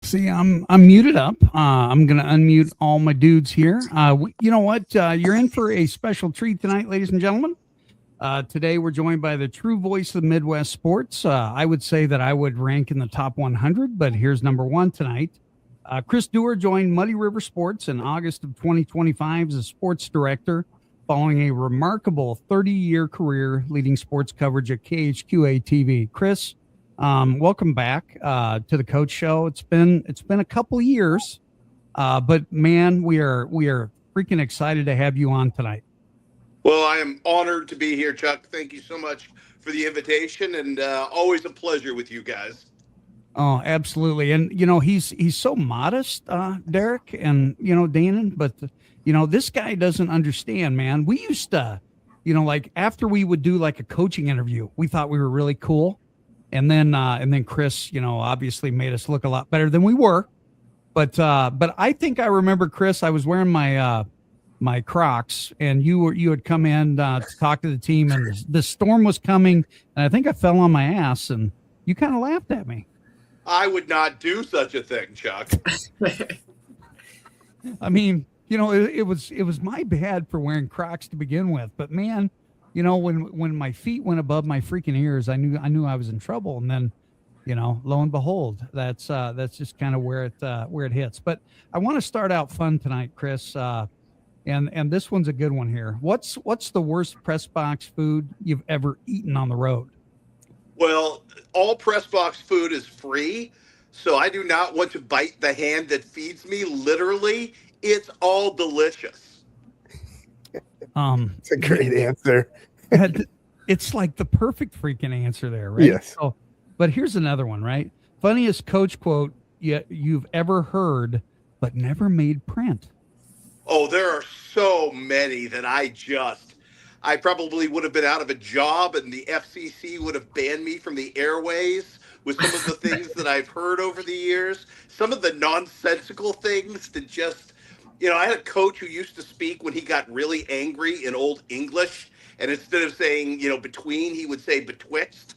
See, I'm muted up. I'm gonna unmute all my dudes here. You know what? You're in for a special treat tonight, ladies and gentlemen. Today we're joined by the true voice of Midwest sports. I would say that I would rank in the top 100, but here's number one tonight. Chris Duerr joined Muddy River Sports in August of 2025 as a sports director, following a remarkable 30-year career leading sports coverage at KHQA TV. Chris, welcome back to the Coach Show. It's been a couple years, but man, we are freaking excited to have you on tonight. Well, I am honored to be here, Chuck. Thank you so much for the invitation, and always a pleasure with you guys. Oh, absolutely. And he's so modest, Derek, and Danon, but this guy doesn't understand, man. We used to, like after we would do like a coaching interview, we thought we were really cool. And then Chris, obviously made us look a lot better than we were. But I think I remember, Chris, I was wearing my Crocs, and you had come in to talk to the team, and the storm was coming, and I think I fell on my ass, and you kind of laughed at me. I would not do such a thing, Chuck. I mean, it was my bad for wearing Crocs to begin with, but man, when my feet went above my freaking ears, I knew I was in trouble, and then, lo and behold, that's just kind of where it hits. But I want to start out fun tonight, Chris. And this one's a good one here. What's the worst press box food you've ever eaten on the road? Well, all press box food is free, so I do not want to bite the hand that feeds me. Literally, it's all delicious. It's a great answer. It's like the perfect freaking answer there, right? Yes. So, but here's another one, right? Funniest coach quote you've ever heard, but never made print. Oh, there are so many that I probably would have been out of a job, and the FCC would have banned me from the airways with some of the things that I've heard over the years. Some of the nonsensical things that just, I had a coach who used to speak when he got really angry in Old English, and instead of saying, between, he would say betwixt.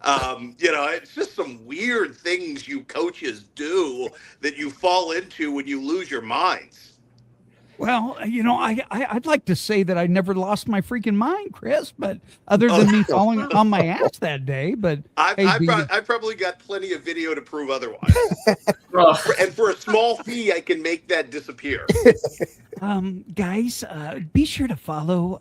It's just some weird things you coaches do that you fall into when you lose your minds. Well, I'd like to say that I never lost my freaking mind, Chris, but other than me falling on my ass that day, but I've probably got plenty of video to prove otherwise. And for a small fee, I can make that disappear. Guys, be sure to follow,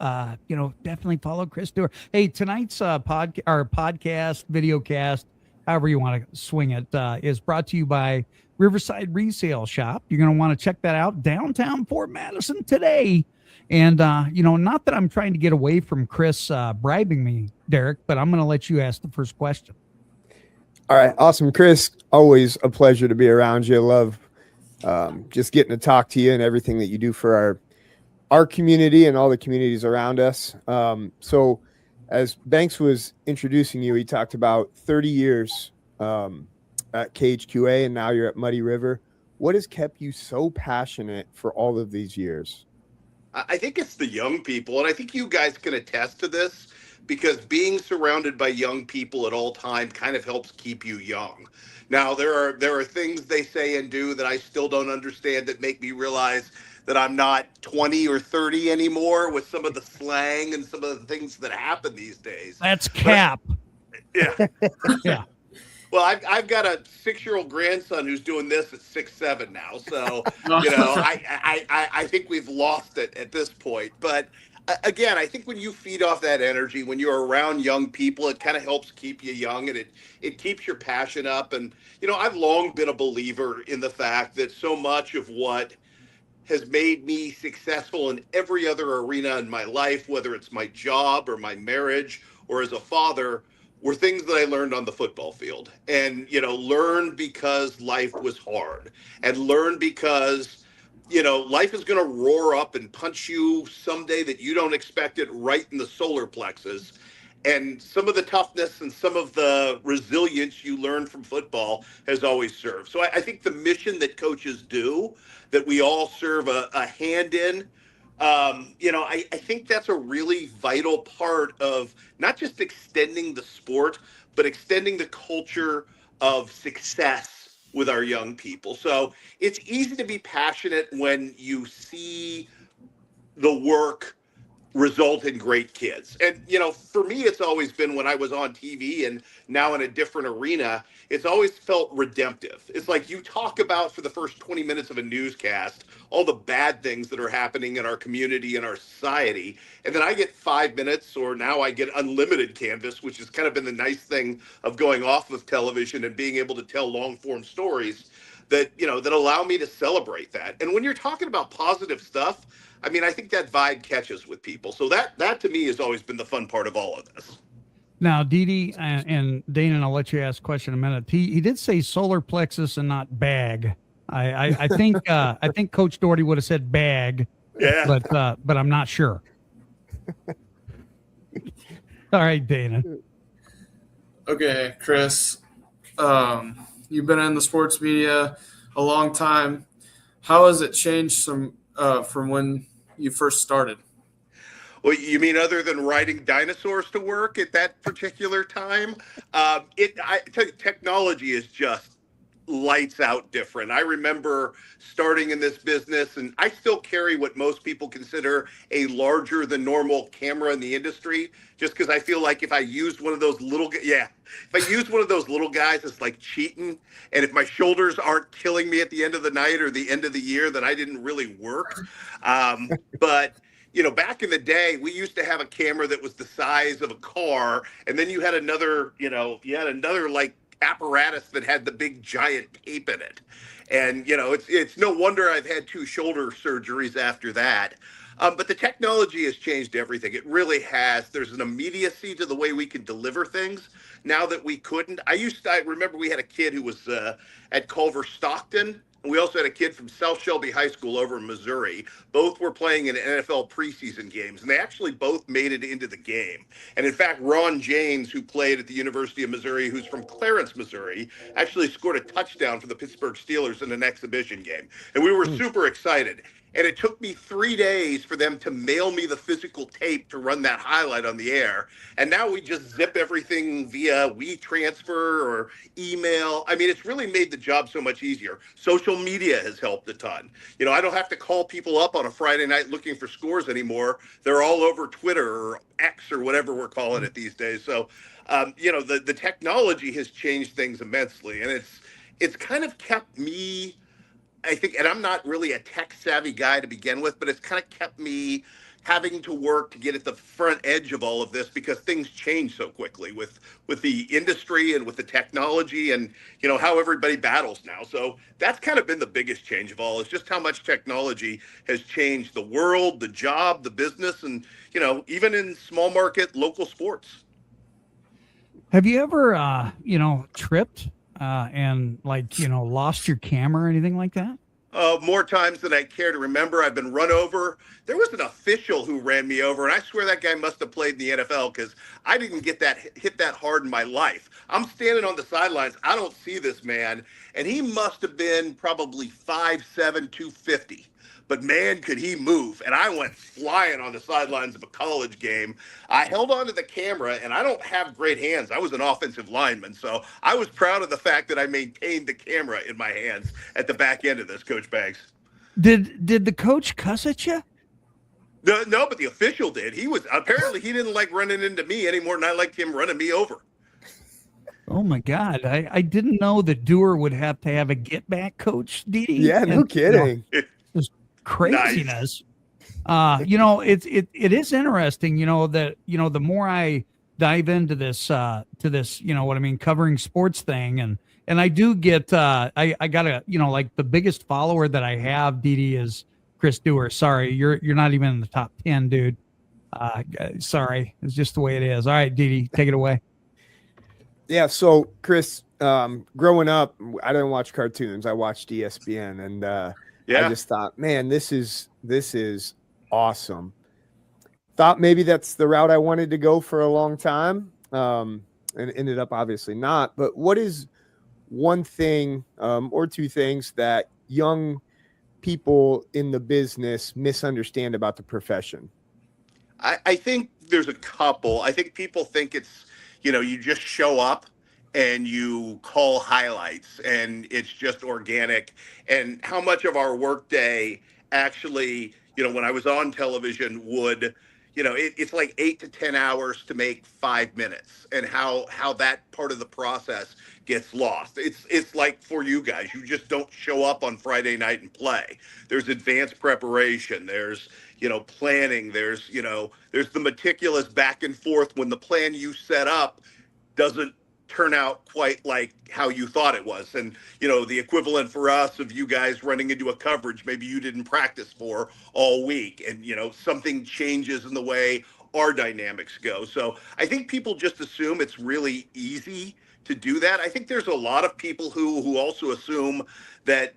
definitely follow Chris Duerr. Hey, tonight's podcast, video cast, however you want to swing it, is brought to you by Riverside Resale Shop. You're going to want to check that out downtown Fort Madison today. And, not that I'm trying to get away from Chris bribing me, Derek, but I'm going to let you ask the first question. All right. Awesome. Chris, always a pleasure to be around you. I love just getting to talk to you and everything that you do for our community and all the communities around us. So as Banks was introducing you, he talked about 30 years at KHQA, and now you're at Muddy River. What has kept you so passionate for all of these years? I think it's the young people, and I think you guys can attest to this, because being surrounded by young people at all times kind of helps keep you young. Now, there are things they say and do that I still don't understand that make me realize that I'm not 20 or 30 anymore with some of the slang and some of the things that happen these days. That's cap. Yeah. Yeah. Well, I've got a 6-year-old grandson who's doing this at 6'7" now, so I think we've lost it at this point. But again, I think when you feed off that energy, when you're around young people, it kind of helps keep you young, and it keeps your passion up. And I've long been a believer in the fact that so much of what has made me successful in every other arena in my life, whether it's my job or my marriage or as a father, were things that I learned on the football field. And, learned because life was hard, and learned because, life is going to roar up and punch you someday that you don't expect it right in the solar plexus. And some of the toughness and some of the resilience you learn from football has always served. So I think the mission that coaches do, that we all serve a hand in, I think that's a really vital part of not just extending the sport, but extending the culture of success with our young people. So it's easy to be passionate when you see the work result in great kids. And, for me, it's always been when I was on TV and now in a different arena, it's always felt redemptive. It's like you talk about for the first 20 minutes of a newscast, all the bad things that are happening in our community and our society. And then I get 5 minutes, or now I get unlimited canvas, which has kind of been the nice thing of going off of television and being able to tell long form stories that allow me to celebrate that. And when you're talking about positive stuff, I mean, I think that vibe catches with people. So that to me has always been the fun part of all of this. Now, Dee and Dana, and I'll let you ask a question in a minute. He did say solar plexus and not bag. I think I think Coach Doherty would have said bag. Yeah. But I'm not sure. All right, Dana. Okay, Chris. You've been in the sports media a long time. How has it changed from when you first started? Well, you mean other than riding dinosaurs to work at that particular time? Technology is just lights out different. I remember starting in this business, and I still carry what most people consider a larger than normal camera in the industry, just because I feel like if I used one of those little guys, it's like cheating. And if my shoulders aren't killing me at the end of the night or the end of the year, then I didn't really work. But back in the day, we used to have a camera that was the size of a car, and then you had another like apparatus that had the big giant tape in it. And it's no wonder I've had 2 shoulder surgeries after that. But the technology has changed everything. It really has. There's an immediacy to the way we can deliver things now that we couldn't. I remember we had a kid who was at Culver Stockton. And we also had a kid from South Shelby High School over in Missouri. Both were playing in NFL preseason games, and they actually both made it into the game. And in fact, Ron James, who played at the University of Missouri, who's from Clarence, Missouri, actually scored a touchdown for the Pittsburgh Steelers in an exhibition game. And we were super excited. And it took me 3 days for them to mail me the physical tape to run that highlight on the air. And now we just zip everything via WeTransfer or email. I mean, it's really made the job so much easier. Social media has helped a ton. I don't have to call people up on a Friday night looking for scores anymore. They're all over Twitter or X or whatever we're calling it these days. So, the technology has changed things immensely. And it's kind of kept me, I think, and I'm not really a tech savvy guy to begin with, but it's kind of kept me having to work to get at the front edge of all of this because things change so quickly with the industry and with the technology and, how everybody battles now. So that's kind of been the biggest change of all, is just how much technology has changed the world, the job, the business, and, even in small market local sports. Have you ever, tripped and lost your camera or anything like that? More times than I care to remember. I've been run over. There was an official who ran me over, and I swear that guy must have played in the NFL because I didn't get hit that hard in my life. I'm standing on the sidelines. I don't see this man, and he must have been probably 5'7", 250. But man, could he move. And I went flying on the sidelines of a college game. I held on to the camera, and I don't have great hands. I was an offensive lineman, so I was proud of the fact that I maintained the camera in my hands at the back end of this, Coach Banks. Did the coach cuss at you? No, but the official did. He didn't like running into me any more than I liked him running me over. Oh my God. I didn't know that Duerr would have to have a get back coach, Dee. Yeah, no kidding. Craziness. Nice. It is interesting, that, the more I dive into this, covering sports thing. And I do get, I got like the biggest follower that I have, Dee, is Chris Duerr. Sorry, you're not even in the top 10, dude. Sorry. It's just the way it is. All right, Dee, take it away. Yeah. So Chris, growing up, I didn't watch cartoons. I watched ESPN, and I just thought, man, this is awesome. Thought maybe that's the route I wanted to go for a long time, and ended up obviously not. But what is one thing or two things that young people in the business misunderstand about the profession? I think there's a couple. I think people think it's, you just show up and you call highlights and it's just organic, and how much of our workday actually, when I was on television would, it's like 8 to 10 hours to make 5 minutes, and how that part of the process gets lost. It's like for you guys, you just don't show up on Friday night and play. There's advanced preparation. There's planning. There's the meticulous back and forth when the plan you set up doesn't turn out quite like how you thought it was. And, the equivalent for us of you guys running into a coverage maybe you didn't practice for all week. And, something changes in the way our dynamics go. So I think people just assume it's really easy to do that. I think there's a lot of people who also assume that,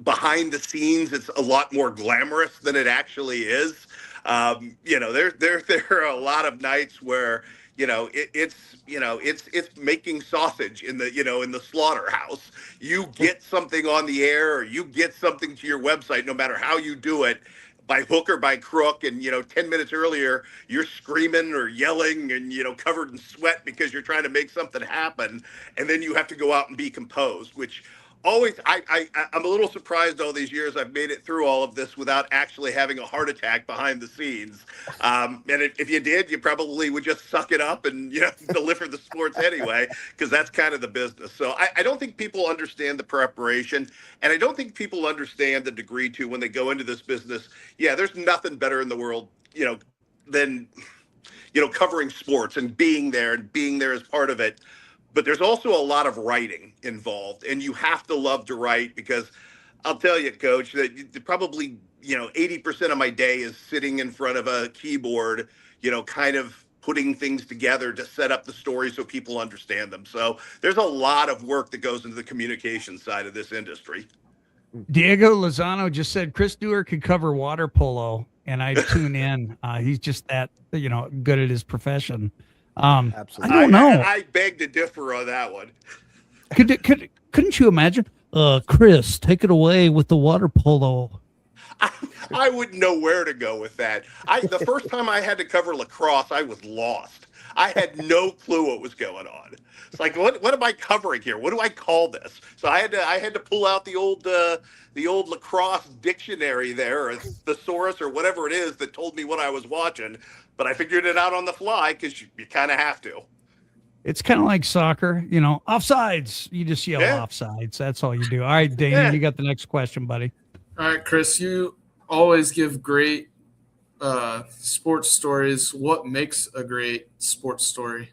behind the scenes, it's a lot more glamorous than it actually is. There are a lot of nights where it's making sausage in the slaughterhouse. You get something on the air, or you get something to your website, no matter how you do it, by hook or by crook, and 10 minutes earlier you're screaming or yelling and covered in sweat because you're trying to make something happen, and then you have to go out and be composed, which always I'm a little surprised all these years I've made it through all of this without actually having a heart attack behind the scenes. And if you did, you probably would just suck it up and deliver the sports anyway, because that's kind of the business. So I don't think people understand the preparation, and I don't think people understand the degree to when they go into this business. Yeah, there's nothing better in the world, than covering sports and being there as part of it. But there's also a lot of writing involved, and you have to love to write, because I'll tell you, Coach, that probably 80% of my day is sitting in front of a keyboard, kind of putting things together to set up the story so people understand them. So there's a lot of work that goes into the communication side of this industry. Diego Lozano just said Chris Duerr could cover water polo, and I tune in. He's just that good at his profession. Absolutely. I don't know. I beg to differ on that one. Couldn't you imagine? Chris, take it away with the water polo. I wouldn't know where to go with that. The first time I had to cover lacrosse, I was lost. I had no clue what was going on. It's like, what am I covering here? What do I call this? So I had to pull out the old lacrosse dictionary there, or thesaurus, or whatever it is that told me what I was watching. But I figured it out on the fly, because you kind of have to. It's kind of like soccer, offsides. You just yell offsides. That's all you do. All right, Dana, you got the next question, buddy. All right, Chris, you always give great sports stories. What makes a great sports story?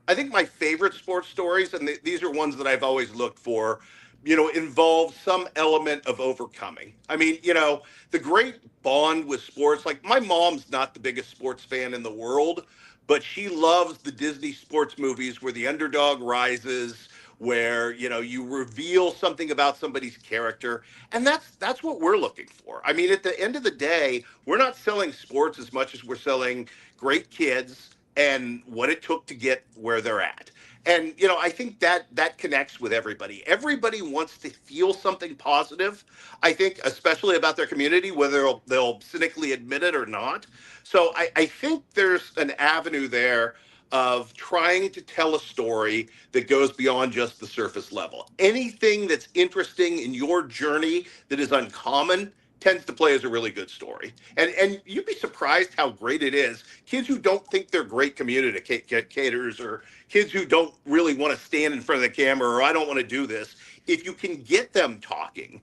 I think my favorite sports stories, and these are ones that I've always looked for, involve some element of overcoming. I mean, the great bond with sports, like my mom's not the biggest sports fan in the world, but she loves the Disney sports movies where the underdog rises, where, you reveal something about somebody's character. And that's what we're looking for. I mean, at the end of the day, we're not selling sports as much as we're selling great kids and what it took to get where they're at. And, I think that connects with everybody. Everybody wants to feel something positive, I think, especially about their community, whether they'll cynically admit it or not. So I think there's an avenue there of trying to tell a story that goes beyond just the surface level. Anything that's interesting in your journey that is uncommon tends to play as a really good story. And you'd be surprised how great it is. Kids who don't think they're great communicators, or kids who don't really want to stand in front of the camera, or I don't want to do this, if you can get them talking,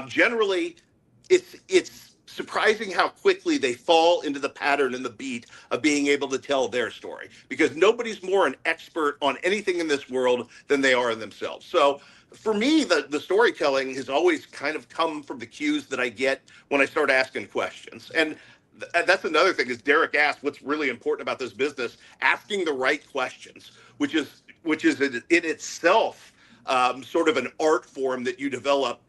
generally it's surprising how quickly they fall into the pattern and the beat of being able to tell their story, because nobody's more an expert on anything in this world than they are in themselves. So for me, the storytelling has always kind of come from the cues that I get when I start asking questions. And that's another thing, is Derek asked what's really important about this business, asking the right questions, which is in itself sort of an art form that you develop.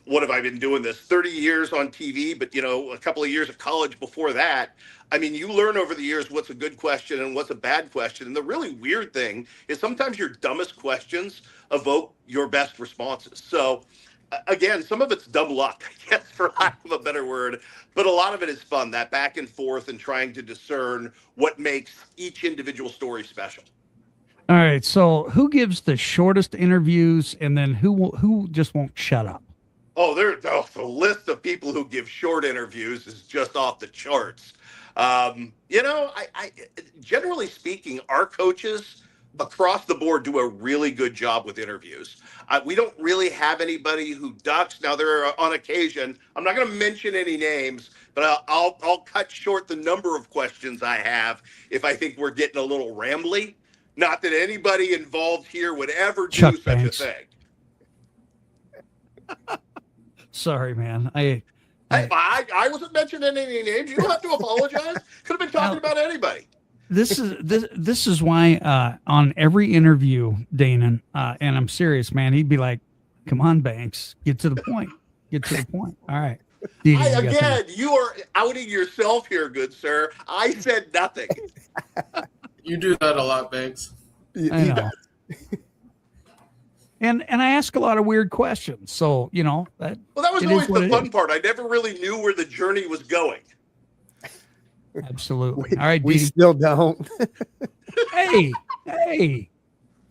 What have I been doing this 30 years on TV, but a couple of years of college before that. I mean, you learn over the years what's a good question and what's a bad question. And the really weird thing is sometimes your dumbest questions evoke your best responses. So again, some of it's dumb luck, I guess, for lack of a better word, but a lot of it is fun, that back and forth and trying to discern what makes each individual story special. All right. So who gives the shortest interviews, and then who just won't shut up? Oh, the list of people who give short interviews is just off the charts. I generally speaking, our coaches across the board do a really good job with interviews. We don't really have anybody who ducks. Now, there are on occasion. I'm not going to mention any names, but I'll cut short the number of questions I have if I think we're getting a little rambly. Not that anybody involved here would ever do Chuck such Banks. a thing. Sorry, man. I wasn't mentioning any names. You don't have to apologize. Could have been talking about anybody. This is why on every interview, Danon, and I'm serious, man, he'd be like, "Come on, Banks, get to the point. Get to the point." All right. You are outing yourself here, good sir. I said nothing. You do that a lot, Banks. I know. And I ask a lot of weird questions. So, that was always the fun part. I never really knew where the journey was going. Absolutely. All right, we Didi. still don't. Hey,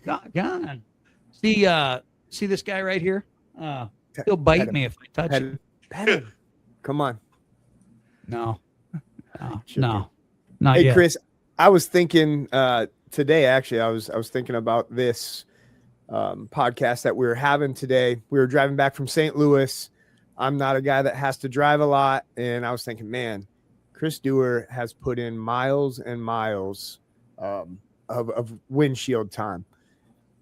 God. See this guy right here? He'll bite me if I touch him. Pet him. Come on. No, Sure not hey, yet. Chris, I was thinking today, actually, I was thinking about this podcast that we were having today. We were driving back from St. Louis. I'm not a guy that has to drive a lot. And I was thinking, man, Chris Duerr has put in miles and miles of windshield time,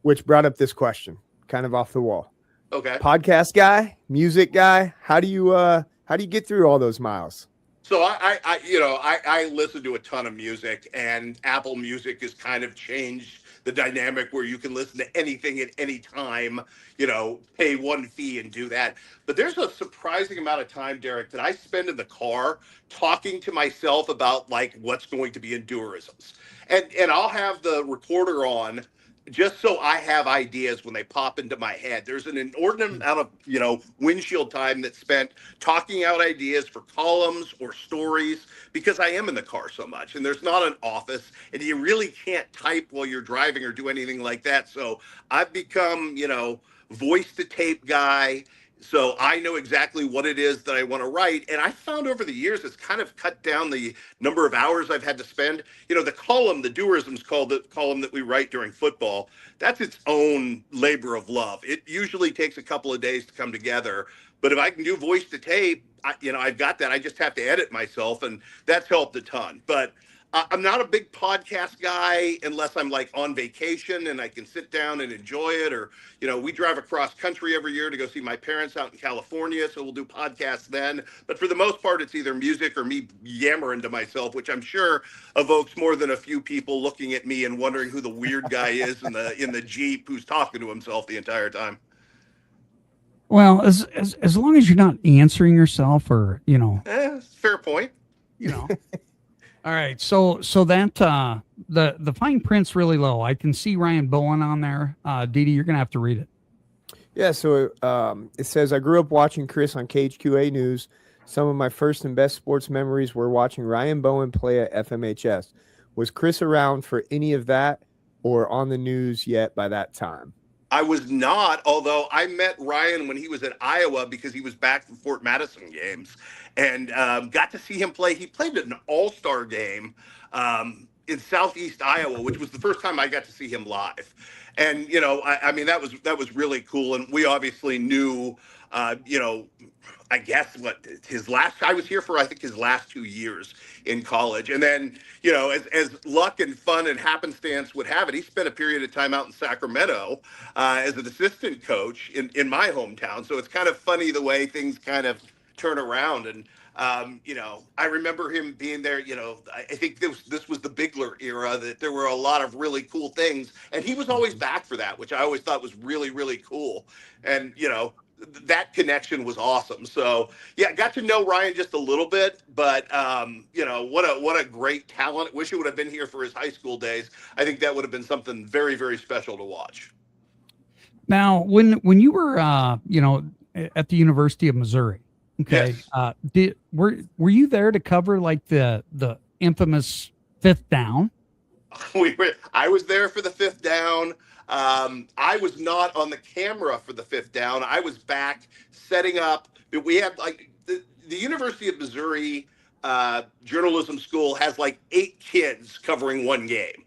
which brought up this question kind of off the wall. Okay. Podcast guy, music guy. How do you get through all those miles? So I listen to a ton of music, and Apple Music has kind of changed the dynamic where you can listen to anything at any time, pay one fee and do that. But there's a surprising amount of time, Derek, that I spend in the car talking to myself about like what's going to be in Duerrisms. And I'll have the recorder on just so I have ideas when they pop into my head. There's an inordinate amount of, windshield time that's spent talking out ideas for columns or stories because I am in the car so much and there's not an office and you really can't type while you're driving or do anything like that. So I've become, voice to tape guy. So I know exactly what it is that I want to write. And I found over the years, it's kind of cut down the number of hours I've had to spend. The column, the Duerrisms column that we write during football, that's its own labor of love. It usually takes a couple of days to come together. But if I can do voice to tape, I've got that. I just have to edit myself. And that's helped a ton. But I'm not a big podcast guy unless I'm like on vacation and I can sit down and enjoy it. Or, we drive across country every year to go see my parents out in California. So we'll do podcasts then. But for the most part, it's either music or me yammering to myself, which I'm sure evokes more than a few people looking at me and wondering who the weird guy is in the Jeep who's talking to himself the entire time. Well, as long as you're not answering yourself or, Fair point. All right, so that the fine print's really low. I can see Ryan Bowen on there. Didi, you're gonna have to read it. Yeah, so it says, I grew up watching Chris on KHQA News. Some of my first and best sports memories were watching Ryan Bowen play at FMHS. Was Chris around for any of that or on the news yet by that time? I was not, although I met Ryan when he was at Iowa because he was back from Fort Madison games and got to see him play. He played an all-star game in Southeast Iowa, which was the first time I got to see him live. And, that was really cool. And we obviously knew, I guess I was here for, I think, his last 2 years in college. And then, as luck and fun and happenstance would have it, he spent a period of time out in Sacramento as an assistant coach in my hometown. So it's kind of funny the way things kind of turn around. And, I remember him being there, I think this was the Bigler era, that there were a lot of really cool things. And he was always back for that, which I always thought was really, really cool. And, that connection was awesome. So yeah, got to know Ryan just a little bit, but what a great talent. Wish he would have been here for his high school days. I think that would have been something very, very special to watch. Now, when you were at the University of Missouri, okay, yes. Were you there to cover like the infamous fifth down? I was there for the fifth down. I was not on the camera for the fifth down. I was back setting up. We had like the University of Missouri journalism school has like 8 kids covering one game.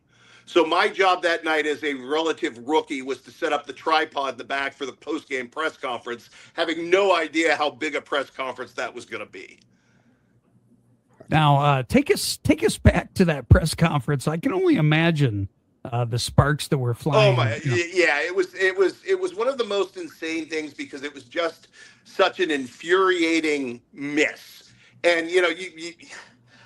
So my job that night as a relative rookie was to set up the tripod in the back for the post-game press conference, having no idea how big a press conference that was going to be. Now, take us back to that press conference. I can only imagine the sparks that were flying. Oh my, yeah, it was one of the most insane things because it was just such an infuriating miss. And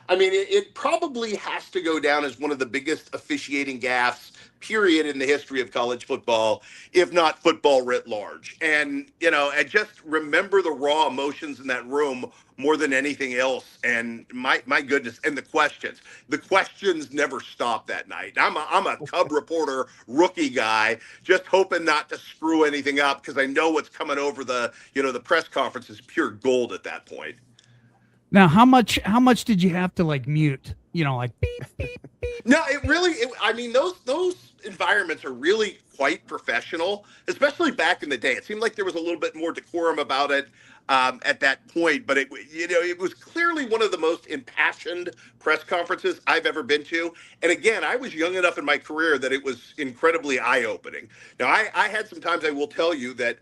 I mean, it probably has to go down as one of the biggest officiating gaffes, period, in the history of college football, if not football writ large. And, I just remember the raw emotions in that room more than anything else. And my goodness, and the questions never stopped that night. I'm a Cub reporter, rookie guy, just hoping not to screw anything up because I know what's coming over the press conference is pure gold at that point. Now, how much did you have to like mute? Like beep, beep, beep. No, I mean, those environments are really quite professional, especially back in the day. It seemed like there was a little bit more decorum about it at that point, but it was clearly one of the most impassioned press conferences I've ever been to. And again, I was young enough in my career that it was incredibly eye-opening. Now, I had some times I will tell you that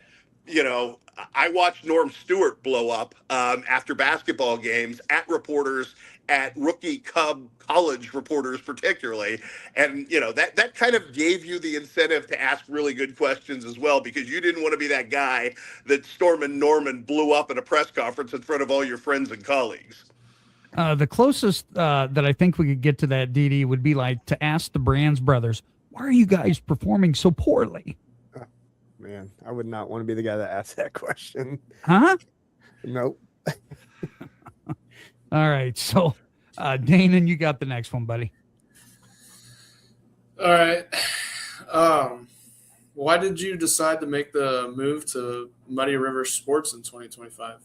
I watched Norm Stewart blow up after basketball games at reporters, at rookie Cub college reporters particularly. And, that kind of gave you the incentive to ask really good questions as well, because you didn't want to be that guy that Stormin' Norman blew up at a press conference in front of all your friends and colleagues. The closest that I think we could get to that, DD, would be like to ask the Brands brothers, why are you guys performing so poorly? Man, I would not want to be the guy that asked that question. Huh? Nope. All right. So, Danon, you got the next one, buddy. All right. Why did you decide to make the move to Muddy River Sports in 2025?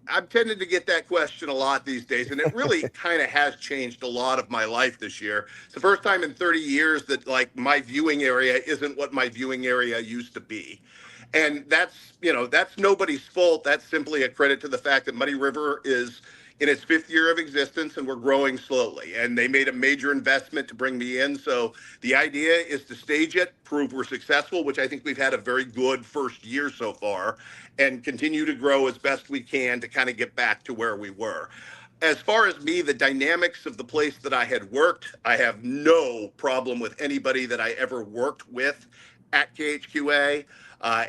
I'm tending to get that question a lot these days, and it really kind of has changed a lot of my life this year. It's the first time in 30 years that like my viewing area isn't what my viewing area used to be. And that's nobody's fault. That's simply a credit to the fact that Muddy River is in its 5th year of existence and we're growing slowly. And they made a major investment to bring me in. So the idea is to stage it, prove we're successful, which I think we've had a very good first year so far, and continue to grow as best we can to kind of get back to where we were. As far as me, the dynamics of the place that I had worked, I have no problem with anybody that I ever worked with at KHQA.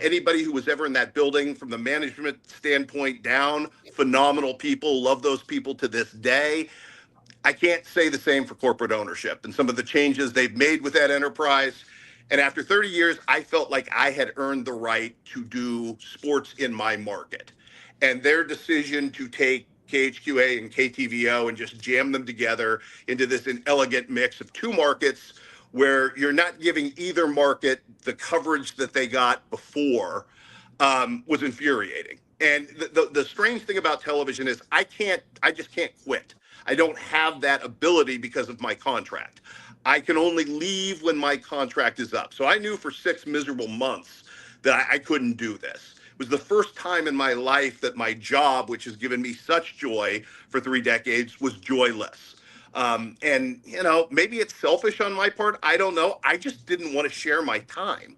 Anybody who was ever in that building from the management standpoint down, phenomenal people, love those people to this day. I can't say the same for corporate ownership and some of the changes they've made with that enterprise. And after 30 years, I felt like I had earned the right to do sports in my market. And their decision to take KHQA and KTVO and just jam them together into this inelegant mix of 2 markets where you're not giving either market the coverage that they got before was infuriating. And the strange thing about television is I just can't quit. I don't have that ability because of my contract. I can only leave when my contract is up. So I knew for 6 miserable months that I couldn't do this. It was the first time in my life that my job, which has given me such joy for 3 decades, was joyless. And, maybe it's selfish on my part. I don't know. I just didn't want to share my time.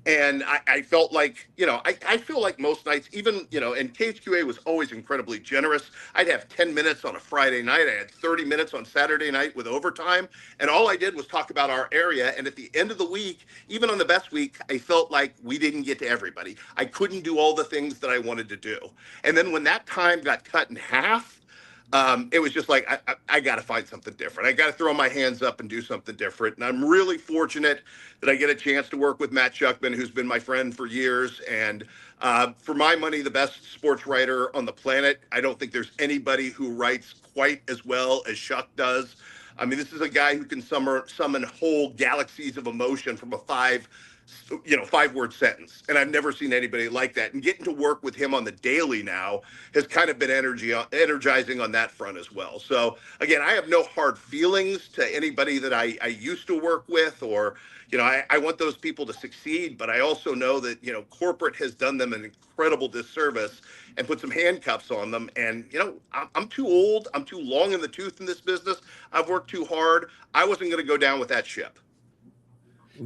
And I felt like, I feel like most nights, even, and KHQA was always incredibly generous. I'd have 10 minutes on a Friday night. I had 30 minutes on Saturday night with overtime. And all I did was talk about our area. And at the end of the week, even on the best week, I felt like we didn't get to everybody. I couldn't do all the things that I wanted to do. And then when that time got cut in half, it was just like, I got to find something different. I got to throw my hands up and do something different. And I'm really fortunate that I get a chance to work with Matt Schuckman, who's been my friend for years. And for my money, the best sports writer on the planet. I don't think there's anybody who writes quite as well as Schuck does. I mean, this is a guy who can summon whole galaxies of emotion from a 5 5-word sentence. And I've never seen anybody like that. And getting to work with him on the daily now has kind of been energizing on that front as well. So again, I have no hard feelings to anybody that I used to work with, or, I want those people to succeed, but I also know that, corporate has done them an incredible disservice and put some handcuffs on them. And, I'm too old. I'm too long in the tooth in this business. I've worked too hard. I wasn't going to go down with that ship.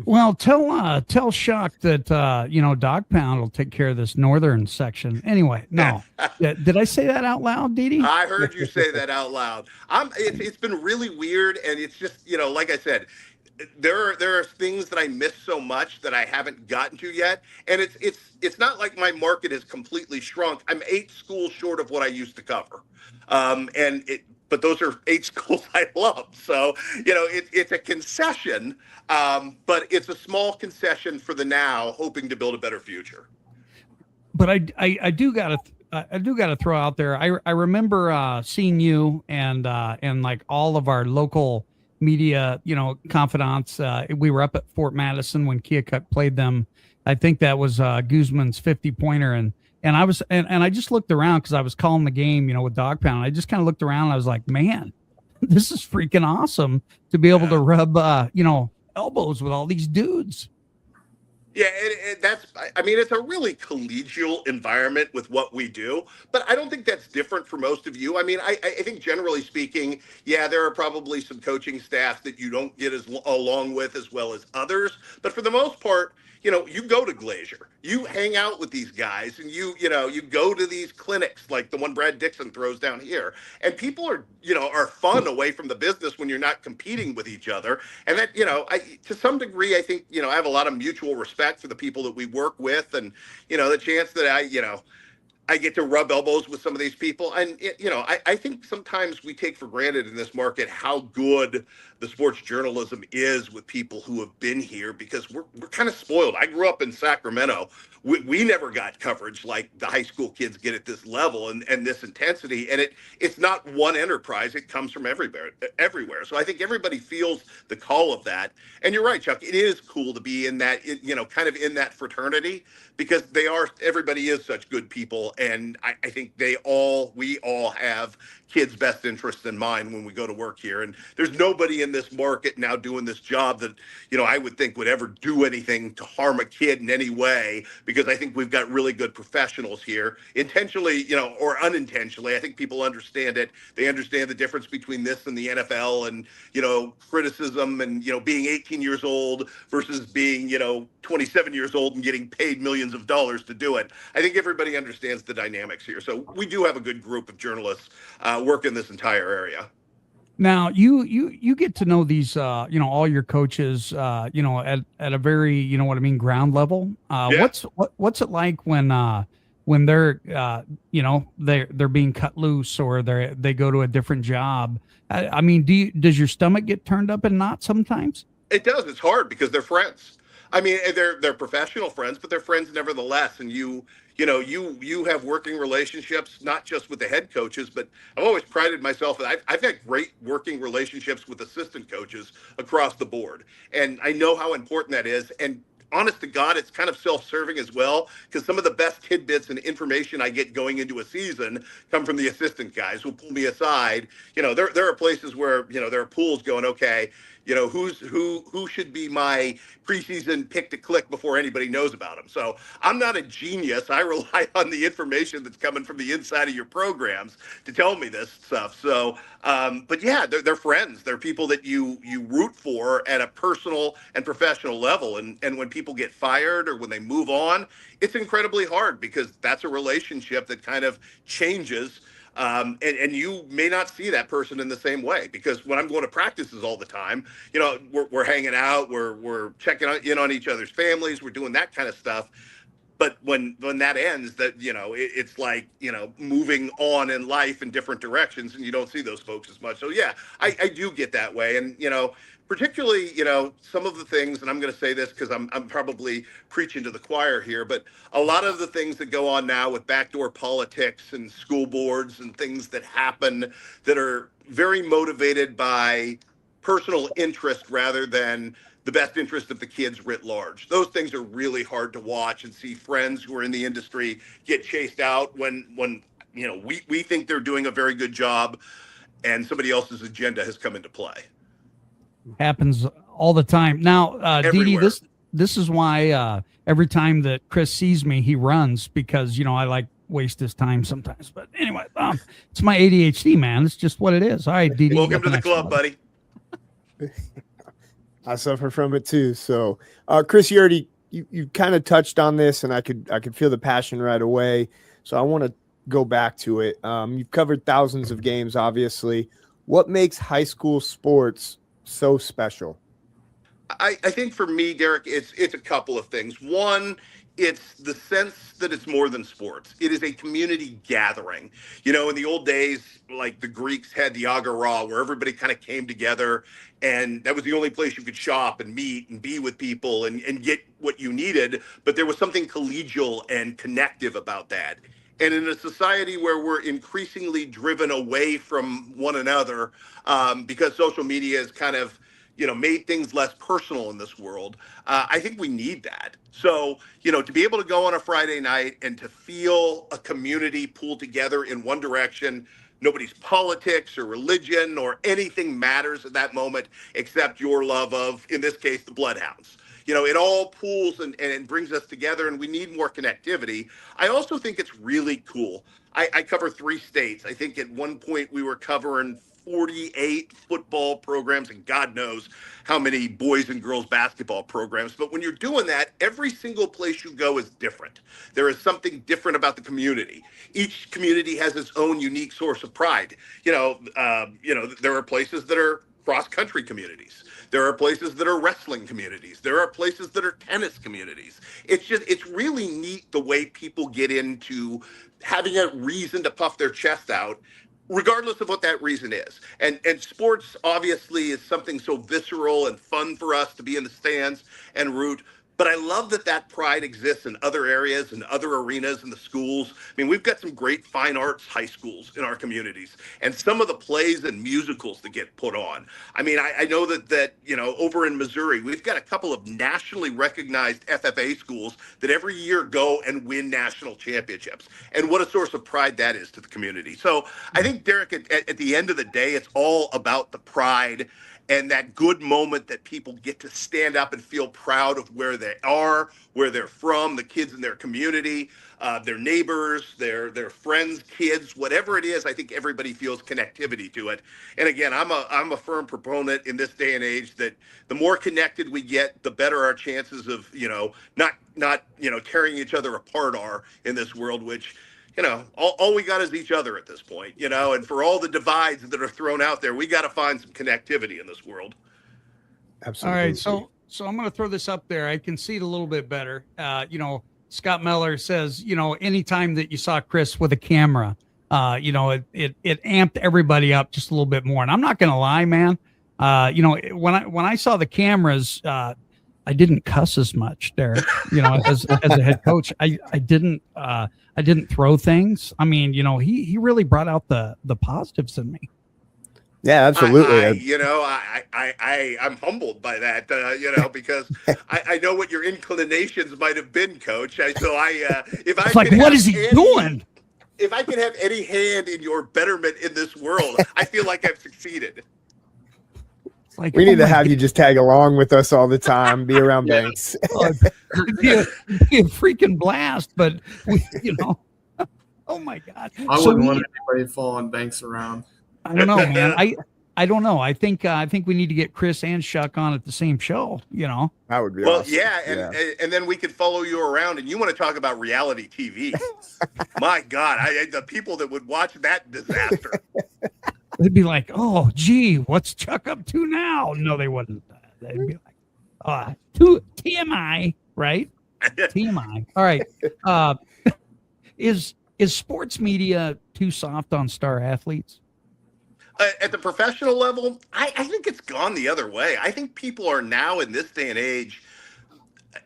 Well, tell Shock that Dog Pound will take care of this northern section. Anyway, no, did I say that out loud, Dee? I heard you say that out loud. It's been really weird, and it's just like I said, there are things that I miss so much that I haven't gotten to yet, and it's not like my market has completely shrunk. I'm 8 schools short of what I used to cover, but those are 8 schools I love. So, it's a concession, but it's a small concession for the now, hoping to build a better future. But I do gotta throw out there. I remember seeing you and like all of our local media, confidants. We were up at Fort Madison when Keokuk played them. I think that was Guzman's 50-pointer, and I was and I just looked around because I was calling the game, with Dog Pound. I just kind of looked around and I was like, man, this is freaking awesome to be able to rub elbows with all these dudes. Yeah, it's a really collegial environment with what we do, but I don't think that's different for most of you. I think generally speaking, yeah, there are probably some coaching staff that you don't get along with as well as others, but for the most part, you go to Glacier, you hang out with these guys, and you go to these clinics like the one Brad Dixon throws down here, and people are fun away from the business when you're not competing with each other. And that, to some degree, I think, I have a lot of mutual respect for the people that we work with, and, the chance that I get to rub elbows with some of these people. And, I think sometimes we take for granted in this market how good the sports journalism is with people who have been here, because we're kind of spoiled. I grew up in Sacramento. We never got coverage like the high school kids get at this level and this intensity. And it's not one enterprise. It comes from everywhere. So I think everybody feels the call of that. And you're right, Chuck. It is cool to be in that, kind of in that fraternity, because everybody is such good people. And I think we all have kids' best interests in mind when we go to work here. And there's nobody in this market now doing this job that, I would think would ever do anything to harm a kid in any way, because I think we've got really good professionals here, intentionally, or unintentionally. I think people understand it. They understand the difference between this and the NFL, and, criticism, and, being 18 years old versus being, 27 years old and getting paid millions of dollars to do it. I think everybody understands the dynamics here. So we do have a good group of journalists working this entire area. Now you get to know these all your coaches at a very ground level. Yeah. What's it like when they're they're being cut loose, or they go to a different job? Does your stomach get turned up in knots sometimes? It does. It's hard because they're friends. They're professional friends, but they're friends nevertheless. And you have working relationships, not just with the head coaches, but I've always prided myself. I've had great working relationships with assistant coaches across the board. And I know how important that is. And honest to God, it's kind of self-serving as well, because some of the best tidbits and information I get going into a season come from the assistant guys who pull me aside. There are places where, there are pools going, okay, who should be my preseason pick to click before anybody knows about them. So I'm not a genius. I rely on the information that's coming from the inside of your programs to tell me this stuff. So, but yeah, they're friends. They're people that you root for at a personal and professional level. And when people get fired or when they move on, it's incredibly hard, because that's a relationship that kind of changes. And you may not see that person in the same way, because when I'm going to practices all the time, we're hanging out, we're checking in on each other's families, we're doing that kind of stuff. But when that ends, that it's like moving on in life in different directions, and you don't see those folks as much. So yeah, I do get that way, and particularly some of the things, and I'm going to say this because I'm probably preaching to the choir here, but a lot of the things that go on now with backdoor politics and school boards and things that happen that are very motivated by personal interest rather than the best interest of the kids writ large. Those things are really hard to watch, and see friends who are in the industry get chased out when we think they're doing a very good job and somebody else's agenda has come into play. Happens all the time. Now, Dee Dee, Everywhere. this is why every time that Chris sees me, he runs, because I like waste his time sometimes. But anyway, it's my ADHD, man. It's just what it is. All right, Dee Dee. Welcome to the club, buddy. I suffer from it too. So, Chris, you kind of touched on this, and I could feel the passion right away. So I want to go back to it. You've covered thousands of games, obviously. What makes high school sports so special? I think for me, Derek, it's a couple of things. One, it's the sense that it's more than sports. It is a community gathering. In the old days, like the Greeks had the agora, where everybody kind of came together, and that was the only place you could shop and meet and be with people and get what you needed. But there was something collegial and connective about that. And in a society where we're increasingly driven away from one another, because social media is kind of made things less personal in this world. I think we need that. So, to be able to go on a Friday night and to feel a community pull together in one direction, nobody's politics or religion or anything matters at that moment except your love of, in this case, the Bloodhounds. It all pools and brings us together, and we need more connectivity. I also think it's really cool. I cover 3 states. I think at one point we were covering 48 football programs, and God knows how many boys and girls basketball programs. But when you're doing that, every single place you go is different. There is something different about the community. Each community has its own unique source of pride. There are places that are cross-country communities. There are places that are wrestling communities. There are places that are tennis communities. It's really neat the way people get into having a reason to puff their chest out, regardless of what that reason is. And sports obviously is something so visceral and fun for us to be in the stands and root. But I love that pride exists in other areas and other arenas in the schools. I mean, we've got some great fine arts high schools in our communities, and some of the plays and musicals that get put on. I mean, I know that over in Missouri, we've got a couple of nationally recognized FFA schools that every year go and win national championships. And what a source of pride that is to the community. So I think, Derek, at the end of the day, it's all about the pride and that good moment that people get to stand up and feel proud of where they are, where they're from, the kids in their community, their neighbors, their friends, kids, whatever it is. I think everybody feels connectivity to it. And again, I'm a firm proponent in this day and age that the more connected we get, the better our chances of not tearing each other apart are in this world, which all we got is each other at this point, and for all the divides that are thrown out there, we got to find some connectivity in this world. Absolutely. All right. So I'm going to throw this up there. I can see it a little bit better. Scott Meller says, anytime that you saw Chris with a camera, it amped everybody up just a little bit more. And I'm not going to lie, man. When I saw the cameras, I didn't cuss as much, Derek, as a head coach. I didn't throw things. I mean, he really brought out the positives in me. Yeah, absolutely. I'm humbled by that, because I know what your inclinations might have been, Coach. What is he doing? If I could have any hand in your betterment in this world, I feel like I've succeeded. We need to have you just tag along with us all the time, be around Banks. It'd be a freaking blast, but oh my God. I wouldn't want anybody following Banks around. I don't know, man. I don't know. I think we need to get Chris and Shuck on at the same show. That would be well, awesome. Yeah, and then we could follow you around. And you want to talk about reality TV? My God, the people that would watch that disaster. They'd be like, "Oh, gee, what's Chuck up to now?" No, they wouldn't. They'd be like, TMI, right? TMI. All right. Is sports media too soft on star athletes? At the professional level, I think it's gone the other way. I think people are now in this day and age,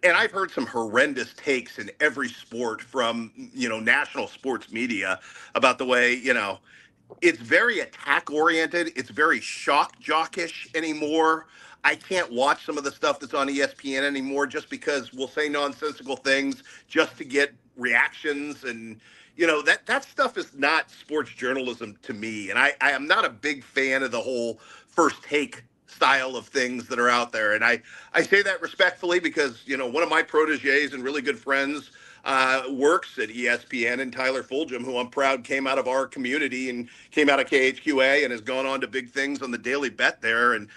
and I've heard some horrendous takes in every sport from, national sports media about the way, it's very attack oriented. It's very shock jockish anymore. I can't watch some of the stuff that's on ESPN anymore just because we'll say nonsensical things just to get reactions. And, that stuff is not sports journalism to me. And I am not a big fan of the whole first take style of things that are out there. And I say that respectfully because, one of my proteges and really good friends works at ESPN, and Tyler Fulgham, who I'm proud came out of our community and came out of KHQA and has gone on to big things on the Daily Bet there and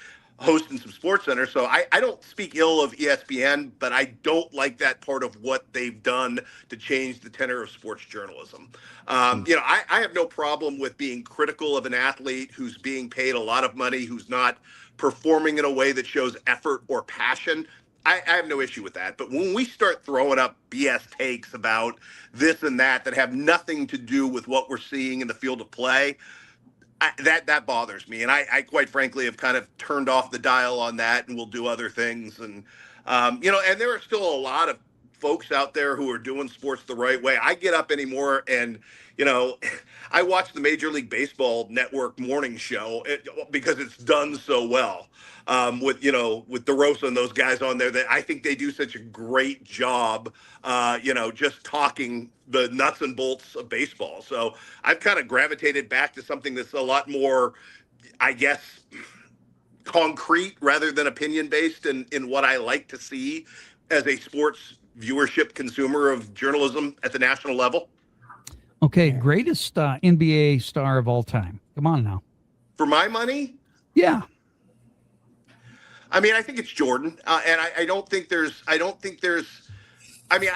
hosting some sports center. So I don't speak ill of ESPN, but I don't like that part of what they've done to change the tenor of sports journalism. I have no problem with being critical of an athlete who's being paid a lot of money, who's not performing in a way that shows effort or passion. I have no issue with that. But when we start throwing up BS takes about this and that have nothing to do with what we're seeing in the field of play, that bothers me. And I quite frankly have kind of turned off the dial on that, and will do other things. And, and there are still a lot of folks out there who are doing sports the right way. I get up anymore and, I watch the Major League Baseball Network morning show because it's done so well. With DeRosa and those guys on there, that I think they do such a great job, just talking the nuts and bolts of baseball. So I've kind of gravitated back to something that's a lot more, I guess, concrete rather than opinion based in what I like to see as a sports viewership consumer of journalism at the national level. Okay, greatest NBA star of all time. Come on now. For my money, yeah. I mean, I think it's Jordan, and I don't think there's. I mean,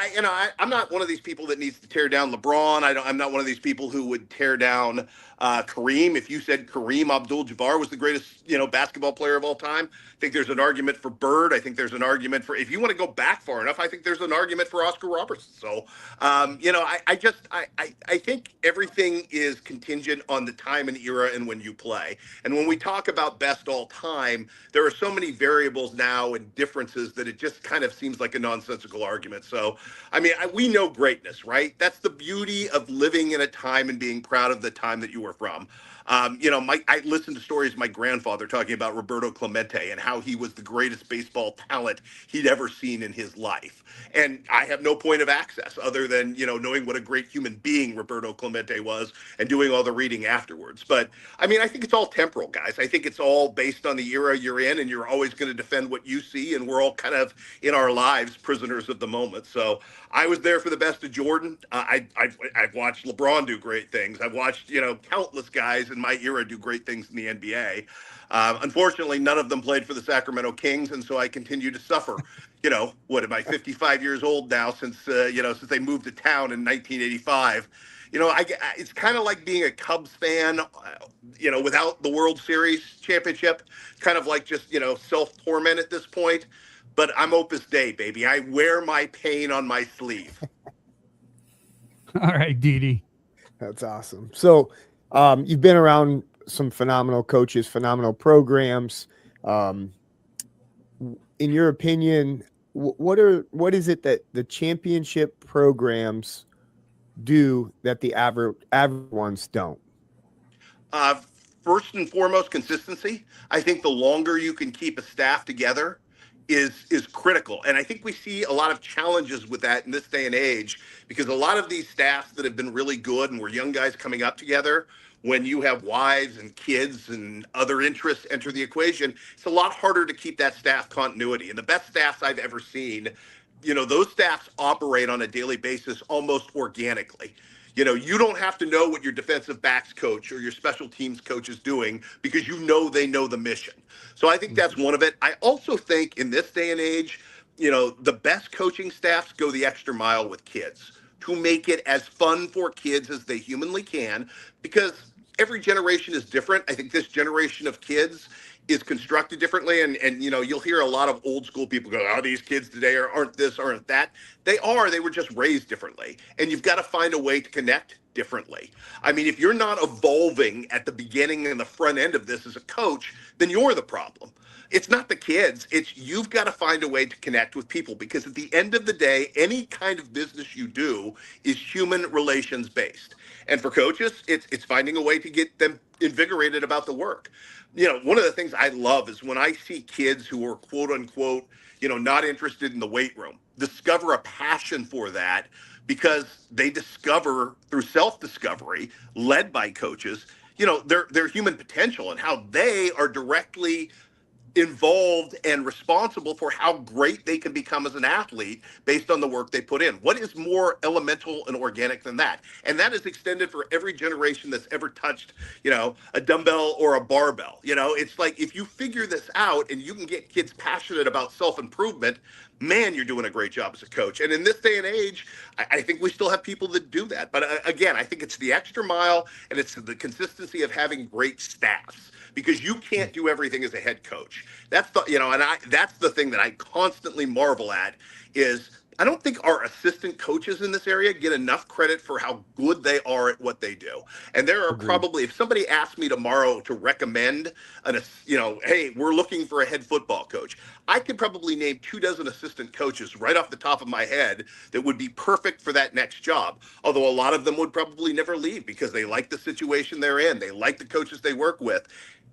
I'm not one of these people that needs to tear down LeBron. I'm not one of these people who would tear down Kareem. If you said Kareem Abdul-Jabbar was the greatest, basketball player of all time, I think there's an argument for Bird. I think there's an argument for, if you want to go back far enough, I think there's an argument for Oscar Robertson. So, I think everything is contingent on the time and era and when you play. And when we talk about best all time, there are so many variables now and differences that it just kind of seems like a nonsensical argument. So, I mean, we know greatness, right? That's the beauty of living in a time and being proud of the time that you were from. I listened to stories of my grandfather talking about Roberto Clemente and how he was the greatest baseball talent he'd ever seen in his life. And I have no point of access other than, knowing what a great human being Roberto Clemente was and doing all the reading afterwards. But I mean, I think it's all temporal, guys. I think it's all based on the era you're in, and you're always going to defend what you see. And we're all kind of in our lives prisoners of the moment. So I was there for the best of Jordan. I've watched LeBron do great things. I've watched, countless guys in my era do great things in the NBA. Unfortunately, none of them played for the Sacramento Kings, and so I continue to suffer. What am I, 55 years old now since they moved to town in 1985. It's kind of like being a Cubs fan, without the World Series championship, kind of like just, self-torment at this point. But I'm Opus Dei, baby. I wear my pain on my sleeve. All right, Didi. That's awesome. So you've been around some phenomenal coaches, phenomenal programs. In your opinion, what is it that the championship programs do that the average ones don't? First and foremost, consistency. I think the longer you can keep a staff together is critical. And I think we see a lot of challenges with that in this day and age, because a lot of these staffs that have been really good and were young guys coming up together, when you have wives and kids and other interests enter the equation, it's a lot harder to keep that staff continuity. And the best staffs I've ever seen, those staffs operate on a daily basis almost organically. You don't have to know what your defensive backs coach or your special teams coach is doing, because they know the mission. So I think that's one of it. I also think in this day and age, the best coaching staffs go the extra mile with kids to make it as fun for kids as they humanly can, because every generation is different. I think this generation of kids is constructed differently. And you'll hear a lot of old school people go, oh, these kids today aren't this, aren't that. They were just raised differently. And you've got to find a way to connect differently. I mean, if you're not evolving at the beginning and the front end of this as a coach, then you're the problem. It's not the kids. It's you've got to find a way to connect with people, because at the end of the day, any kind of business you do is human relations based. And for coaches, it's finding a way to get them invigorated about the work. One of the things I love is when I see kids who are quote unquote, not interested in the weight room, discover a passion for that because they discover through self-discovery led by coaches, their human potential and how they are directly involved and responsible for how great they can become as an athlete based on the work they put in. What is more elemental and organic than that? And that is extended for every generation that's ever touched, a dumbbell or a barbell. It's like if you figure this out and you can get kids passionate about self-improvement, man, you're doing a great job as a coach. And in this day and age, I think we still have people that do that. But again, I think it's the extra mile and it's the consistency of having great staffs, because you can't do everything as a head coach. That's that's the thing that I constantly marvel at is I don't think our assistant coaches in this area get enough credit for how good they are at what they do. And there are probably, if somebody asked me tomorrow to recommend hey, we're looking for a head football coach, I could probably name 24 assistant coaches right off the top of my head that would be perfect for that next job. Although a lot of them would probably never leave because they like the situation they're in. They like the coaches they work with.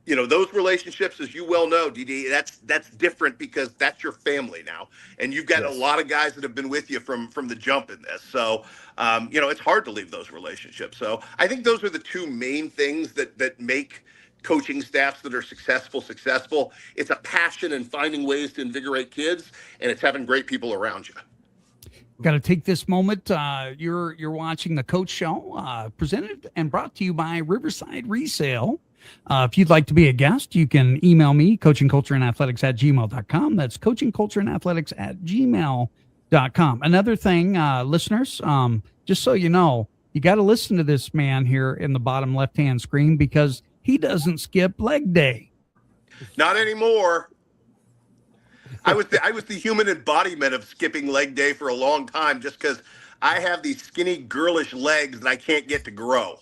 Those relationships, as you well know, DD, that's different because that's your family now. And you've got a lot of guys that have been with you from the jump in this. So, it's hard to leave those relationships. So I think those are the two main things that make coaching staffs that are successful. It's a passion and finding ways to invigorate kids, and it's having great people around you. Got to take this moment. You're watching the Coach Show, presented and brought to you by Riverside Resale. If you'd like to be a guest, you can email me, coachingcultureandathletics@gmail.com. That's coachingcultureandathletics@gmail.com. Another thing, listeners, just so you know, you got to listen to this man here in the bottom left-hand screen because he doesn't skip leg day. Not anymore. I was the human embodiment of skipping leg day for a long time just because I have these skinny, girlish legs that I can't get to grow.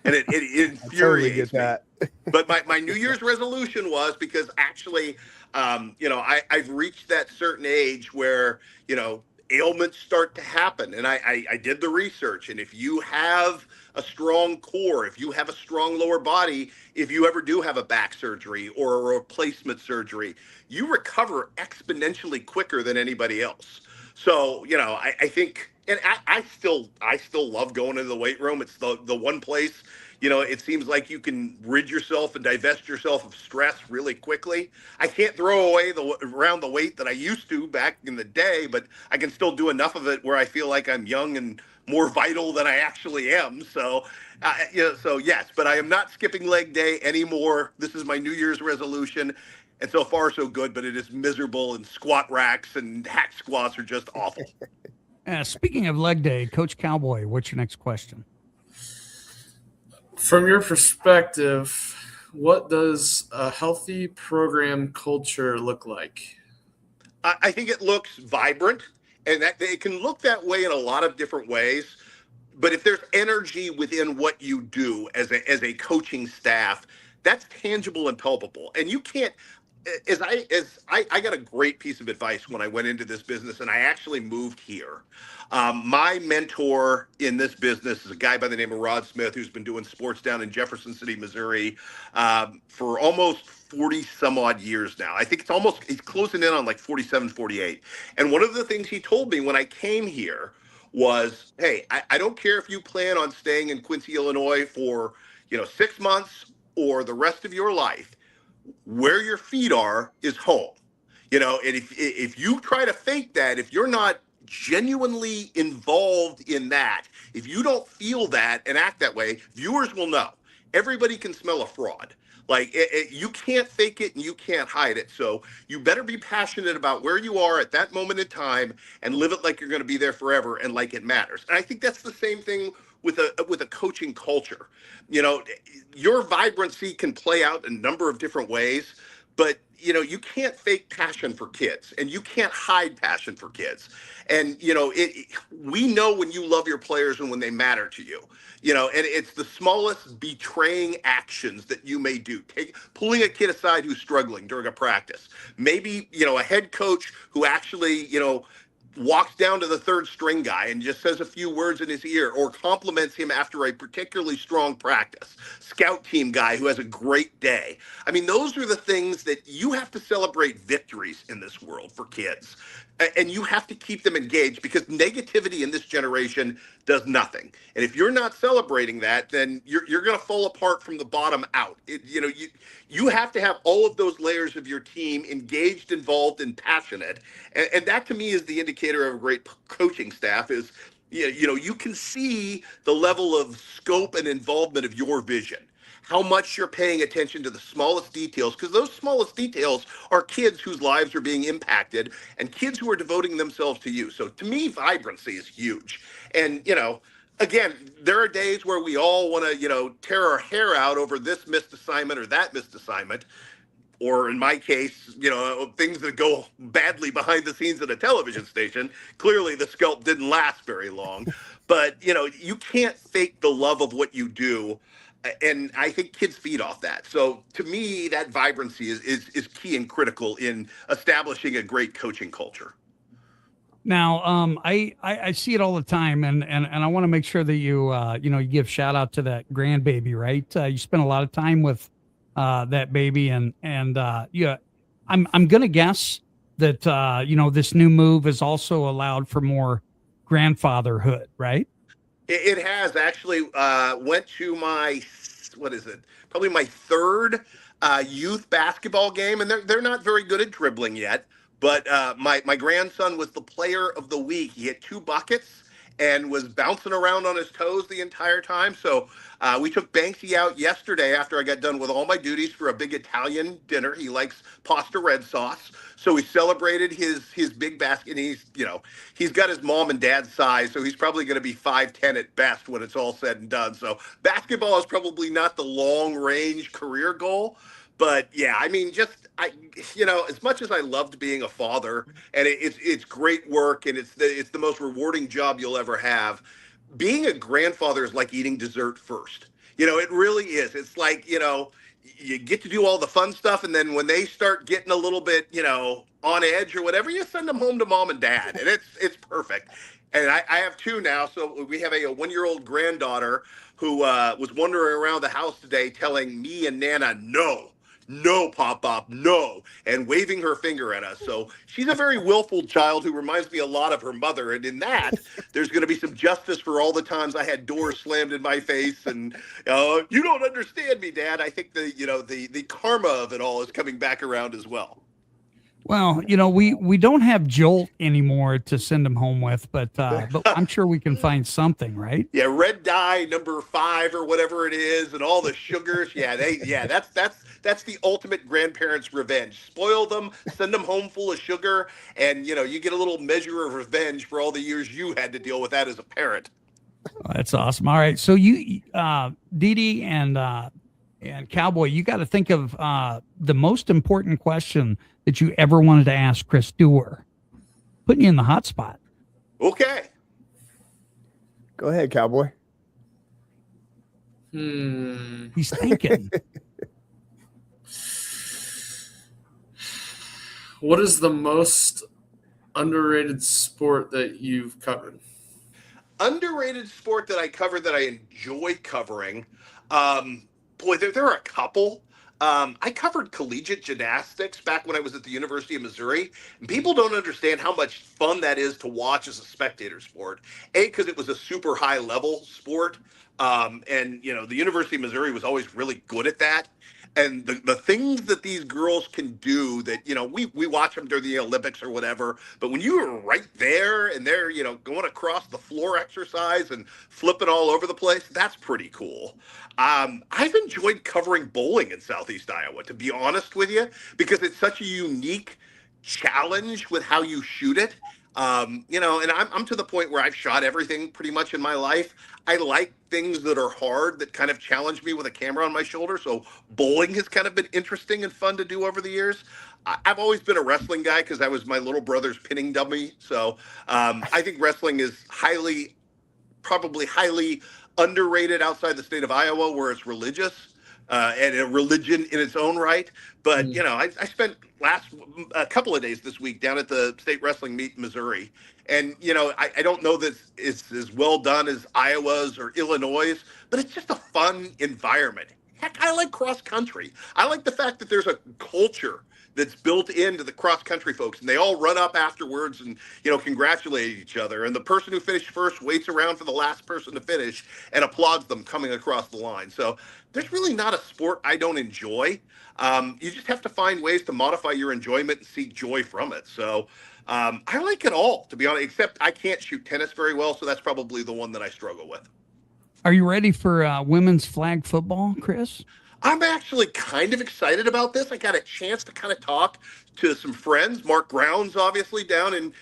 And it infuriates me. But my New Year's resolution was because actually, I've reached that certain age where, ailments start to happen. And I did the research. And if you have a strong core, if you have a strong lower body, if you ever do have a back surgery or a replacement surgery, you recover exponentially quicker than anybody else. So, I think, and I still love going into the weight room. It's the one place, it seems like you can rid yourself and divest yourself of stress really quickly. I can't throw away around the weight that I used to back in the day, but I can still do enough of it where I feel like I'm young and more vital than I actually am. So, so yes, but I am not skipping leg day anymore. This is my New Year's resolution. And so far, so good, but it is miserable, and squat racks and hack squats are just awful. Speaking of leg day, Coach Cowboy, what's your next question? From your perspective, what does a healthy program culture look like? I think it looks vibrant, and that it can look that way in a lot of different ways. But if there's energy within what you do as a coaching staff, that's tangible and palpable. And you can't. I got a great piece of advice when I went into this business, and I actually moved here. My mentor in this business is a guy by the name of Rod Smith, who's been doing sports down in Jefferson City, Missouri, for almost 40 some odd years now. I think he's closing in on like 47, 48. And one of the things he told me when I came here was, hey, I don't care if you plan on staying in Quincy, Illinois for 6 months or the rest of your life. Where your feet are is home, and if you try to fake that, if you're not genuinely involved in that, if you don't feel that and act that way, viewers will know. Everybody can smell a fraud. Like you can't fake it and you can't hide it. So you better be passionate about where you are at that moment in time and live it like you're going to be there forever and like it matters. And I think that's the same thing with a coaching culture. Your vibrancy can play out a number of different ways, but you can't fake passion for kids, and you can't hide passion for kids. And we know when you love your players and when they matter to you. And it's the smallest betraying actions that you may do. Pulling a kid aside who's struggling during a practice. Maybe, a head coach who actually, walks down to the third string guy and just says a few words in his ear, or compliments him after a particularly strong practice. Scout team guy who has a great day. I mean, those are the things that you have to celebrate victories in this world for kids. And you have to keep them engaged, because negativity in this generation does nothing. And if you're not celebrating that, then you're going to fall apart from the bottom out. You have to have all of those layers of your team engaged, involved, and passionate. And that to me is the indicator of a great coaching staff. Is you can see the level of scope and involvement of your vision, how much you're paying attention to the smallest details, because those smallest details are kids whose lives are being impacted and kids who are devoting themselves to you. So to me, vibrancy is huge. And, again, there are days where we all want to, tear our hair out over this missed assignment or that missed assignment. Or in my case, things that go badly behind the scenes at a television station. Clearly, the scalp didn't last very long. But, you can't fake the love of what you do. And I think kids feed off that. So to me, that vibrancy is key and critical in establishing a great coaching culture. Now, I see it all the time, and I want to make sure that you give shout out to that grandbaby, right? You spend a lot of time with that baby, and yeah, I'm gonna guess that this new move has also allowed for more grandfatherhood, right? It has actually went to my, what is it? Probably my third youth basketball game, and they're not very good at dribbling yet. But my grandson was the player of the week. He had 2 buckets and was bouncing around on his toes the entire time. So we took Banksy out yesterday after I got done with all my duties for a big Italian dinner. He likes pasta red sauce. So we celebrated his big basket. And he's got his mom and dad's size, so he's probably going to be 5'10" at best when it's all said and done. So basketball is probably not the long range career goal. But yeah, I mean, as much as I loved being a father, and it's great work, and it's the most rewarding job you'll ever have. Being a grandfather is like eating dessert first. It really is. It's like, you get to do all the fun stuff, and then when they start getting a little bit, on edge or whatever, you send them home to mom and dad, and it's perfect. And I have 2 now, so we have a 1-year-old granddaughter who was wandering around the house today telling me and Nana, no, Pop, no, and waving her finger at us. So she's a very willful child who reminds me a lot of her mother. And in that, there's going to be some justice for all the times I had doors slammed in my face. And you don't understand me, Dad. I think the karma of it all is coming back around as well. Well, we don't have Jolt anymore to send him home with, but I'm sure we can find something, right? Yeah, red dye number 5 or whatever it is, and all the sugars. That's the ultimate grandparents' revenge. Spoil them, send them home full of sugar, and you get a little measure of revenge for all the years you had to deal with that as a parent. Oh, that's awesome. All right, so you, Dee Dee and Cowboy, you got to think of the most important question that you ever wanted to ask Chris Duerr. Putting you in the hot spot. Okay. Go ahead, Cowboy. He's thinking. What is the most underrated sport that you've covered? Underrated sport that I cover that I enjoy covering. There are a couple. I covered collegiate gymnastics back when I was at the University of Missouri. And people don't understand how much fun that is to watch as a spectator sport. Because it was a super high level sport. And the University of Missouri was always really good at that. And the things that these girls can do that, we watch them during the Olympics or whatever, but when you are right there and they're, going across the floor exercise and flipping all over the place, that's pretty cool. I've enjoyed covering bowling in Southeast Iowa, to be honest with you, because it's such a unique challenge with how you shoot it. And I'm to the point where I've shot everything pretty much in my life. I like things that are hard that kind of challenge me with a camera on my shoulder. So bowling has kind of been interesting and fun to do over the years. I've always been a wrestling guy because I was my little brother's pinning dummy. So I think wrestling is probably highly underrated outside the state of Iowa, where it's religious and a religion in its own right. But I spent a couple of days this week down at the state wrestling meet in Missouri, and I don't know that it's as well done as Iowa's or Illinois', but it's just a fun environment. Heck, I like cross country. I like the fact that there's a culture that's built into the cross country folks, and they all run up afterwards and congratulate each other. And the person who finished first waits around for the last person to finish and applauds them coming across the line. So there's really not a sport I don't enjoy. You just have to find ways to modify your enjoyment and seek joy from it. So I like it all, to be honest, except I can't shoot tennis very well, so that's probably the one that I struggle with. Are you ready for women's flag football, Chris? I'm actually kind of excited about this. I got a chance to kind of talk to some friends. Mark Grounds, obviously, down in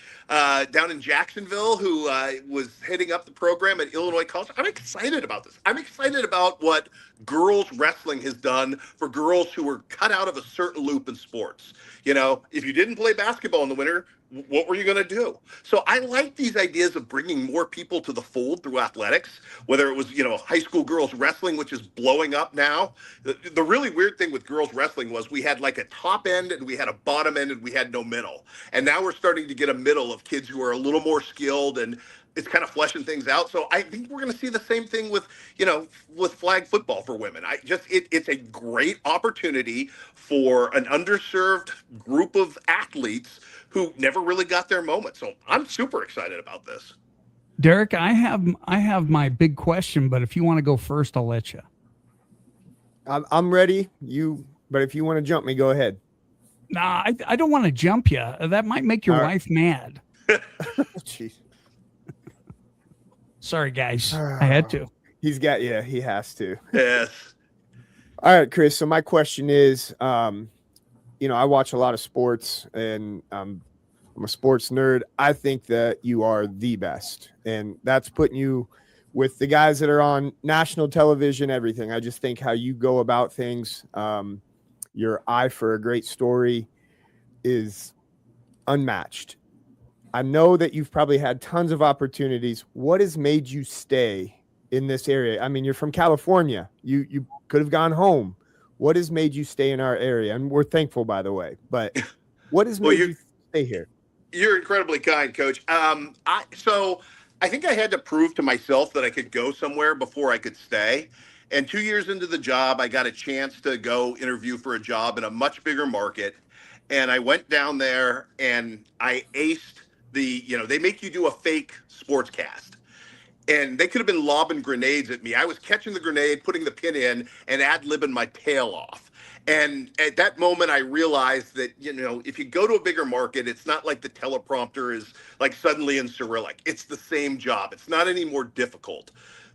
Jacksonville, who was heading up the program at Illinois College. I'm excited about this. I'm excited about what girls wrestling has done for girls who were cut out of a certain loop in sports. If you didn't play basketball in the winter, what were you going to do? So I like these ideas of bringing more people to the fold through athletics, whether it was, high school girls wrestling, which is blowing up now. The really weird thing with girls wrestling was we had like a top end and we had a bottom end and we had no middle. And now we're starting to get a middle of kids who are a little more skilled, and it's kind of fleshing things out. So I think we're going to see the same thing with flag football for women. It's a great opportunity for an underserved group of athletes who never really got their moment. So I'm super excited about this. Derek, I have my big question, but if you want to go first, I'll let you. I'm ready. But if you want to jump me, go ahead. Nah, I don't want to jump you. That might make your wife mad. Jeez. Sorry, guys. I had to. He has to. Yes. All right, Chris. So my question is, I watch a lot of sports, and I'm a sports nerd. I think that you are the best, and that's putting you with the guys that are on national television, everything. I just think how you go about things, your eye for a great story is unmatched. I know that you've probably had tons of opportunities. What has made you stay in this area? I mean, you're from California. You could have gone home. What has made you stay in our area? And we're thankful, by the way. But what has made you stay here? You're incredibly kind, Coach. I think I had to prove to myself that I could go somewhere before I could stay. And 2 years into the job, I got a chance to go interview for a job in a much bigger market. And I went down there and I aced they make you do a fake sports cast. And they could have been lobbing grenades at me. I was catching the grenade, putting the pin in, and ad-libbing my tail off. And at that moment, I realized that, if you go to a bigger market, it's not like the teleprompter is like suddenly in Cyrillic. It's the same job. It's not any more difficult.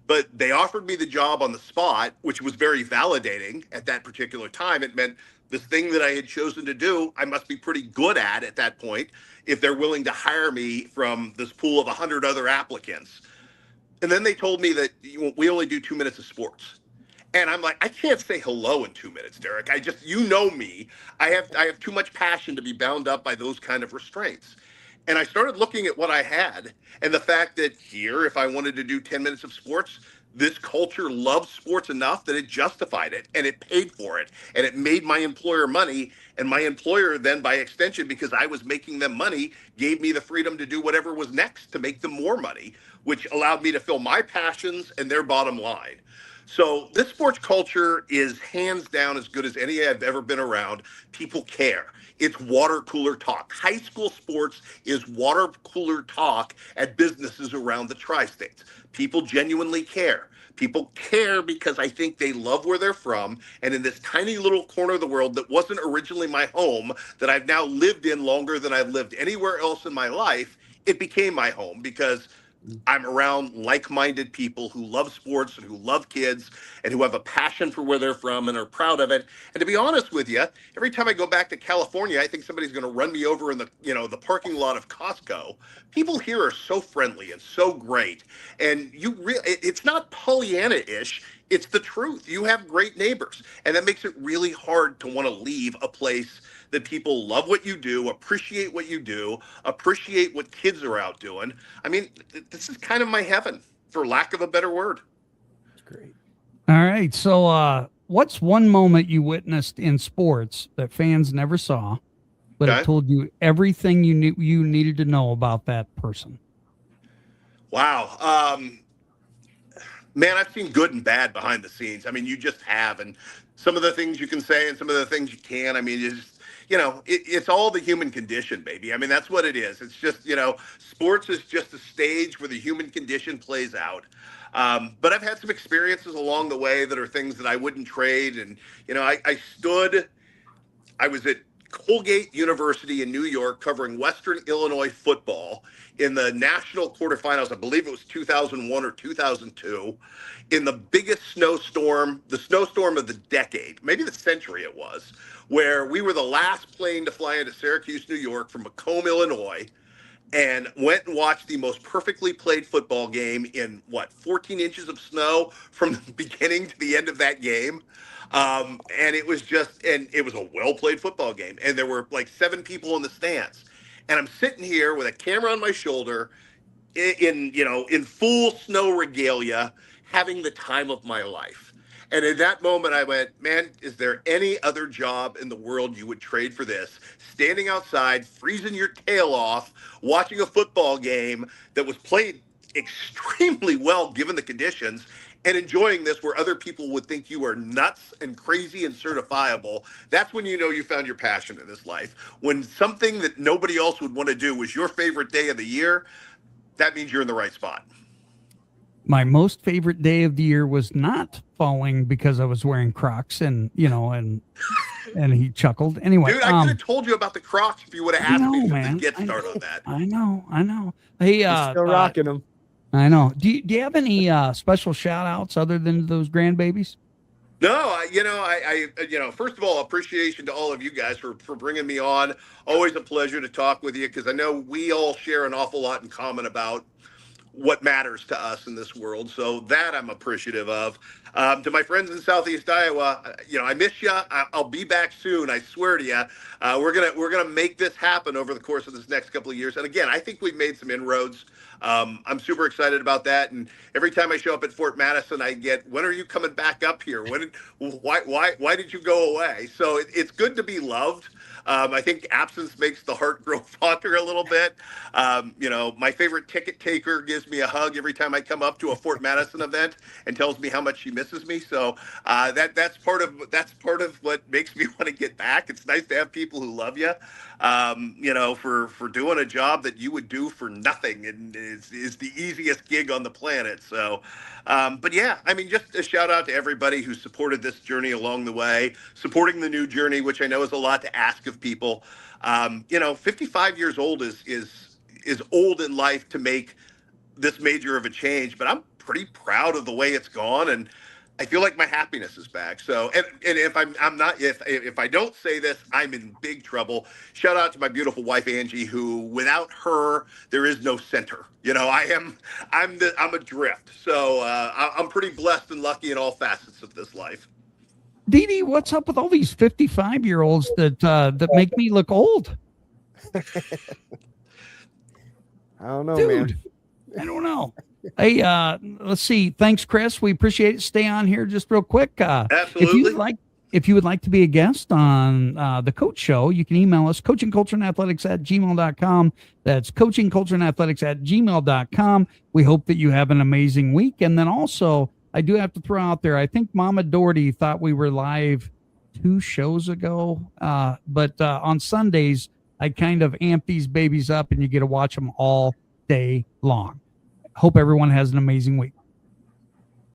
But they offered me the job on the spot, which was very validating at that particular time. It meant this thing that I had chosen to do, I must be pretty good at that point, if they're willing to hire me from this pool of 100 other applicants. And then they told me that we only do 2 minutes of sports. And I'm like, I can't say hello in 2 minutes, Derek. Me. I have too much passion to be bound up by those kind of restraints. And I started looking at what I had and the fact that here, if I wanted to do 10 minutes of sports, this culture loves sports enough that it justified it and it paid for it and it made my employer money. And my employer then, by extension, because I was making them money, gave me the freedom to do whatever was next to make them more money, which allowed me to fill my passions and their bottom line. So this sports culture is hands down as good as any I've ever been around. People care. It's water cooler talk. High school sports is water cooler talk at businesses around the tri-states. People genuinely care. People care because I think they love where they're from. And in this tiny little corner of the world that wasn't originally my home, that I've now lived in longer than I've lived anywhere else in my life, it became my home because I'm around like-minded people who love sports and who love kids and who have a passion for where they're from and are proud of it. And to be honest with you, every time I go back to California, I think somebody's going to run me over in the parking lot of Costco. People here are so friendly and so great. And it's not Pollyanna-ish. It's the truth. You have great neighbors, and that makes it really hard to want to leave a place that people love what you do, appreciate what you do, appreciate what kids are out doing. I mean, this is kind of my heaven, for lack of a better word. That's great. All right. So, what's one moment you witnessed in sports that fans never saw, but it told you everything you needed to know about that person? Wow. Man, I've seen good and bad behind the scenes. I mean, you just have, and some of the things you can say and some of the things you can't. I mean, it's all the human condition, baby. I mean, that's what it is. It's just, sports is just a stage where the human condition plays out. But I've had some experiences along the way that are things that I wouldn't trade. And, I was at Colgate University in New York covering Western Illinois football in the national quarterfinals. I believe it was 2001 or 2002, in the biggest snowstorm, the snowstorm of the decade, maybe the century it was, where we were the last plane to fly into Syracuse, New York from Macomb, Illinois, and went and watched the most perfectly played football game in 14 inches of snow from the beginning to the end of that game. And it was a well-played football game. And there were like 7 people in the stands. And I'm sitting here with a camera on my shoulder in full snow regalia, having the time of my life. And in that moment, I went, man, is there any other job in the world you would trade for this? Standing outside, freezing your tail off, watching a football game that was played extremely well given the conditions, and enjoying this where other people would think you are nuts and crazy and certifiable. That's when you know you found your passion in this life. When something that nobody else would want to do was your favorite day of the year, that means you're in the right spot. My most favorite day of the year was not falling because I was wearing Crocs, and he chuckled. Anyway, dude, I could have told you about the Crocs if you would have asked me from the get start on that. I know. Hey, still rocking them. I know. Do you have any special shout outs other than those grandbabies? No, I first of all, appreciation to all of you guys for bringing me on. Always a pleasure to talk with you, because I know we all share an awful lot in common about what matters to us in this world. So that I'm appreciative of. To my friends in Southeast Iowa, I miss you. I'll be back soon. I swear to you. We're gonna make this happen over the course of this next couple of years. And again, I think we've made some inroads. I'm super excited about that. And every time I show up at Fort Madison, I get, when are you coming back up here? Why did you go away? So it's good to be loved. I think absence makes the heart grow fonder a little bit. My favorite ticket taker gives me a hug every time I come up to a Fort Madison event and tells me how much she misses me. So that's part of what makes me want to get back. It's nice to have people who love you, for doing a job that you would do for nothing, and is the easiest gig on the planet. So, but yeah, I mean, just a shout out to everybody who supported this journey along the way, supporting the new journey, which I know is a lot to ask of people. 55 years old is old in life to make this major of a change, but I'm pretty proud of the way it's gone, and I feel like my happiness is back. So, and if if I don't say this, I'm in big trouble. Shout out to my beautiful wife Angie, who, without her, there is no center. I'm a drift. So I'm pretty blessed and lucky in all facets of this life. Dee Dee, what's up with all these 55-year-olds that make me look old? I don't know, dude, man. I don't know. Hey, let's see. Thanks, Chris. We appreciate it. Stay on here just real quick. Absolutely. If you would like to be a guest on the Coach Show, you can email us, coachingcultureandathletics@gmail.com. That's coachingcultureandathletics@gmail.com. We hope that you have an amazing week. And then also, I do have to throw out there, I think Mama Doherty thought we were live 2 shows ago. But on Sundays, I kind of amp these babies up, and you get to watch them all day long. Hope everyone has an amazing week.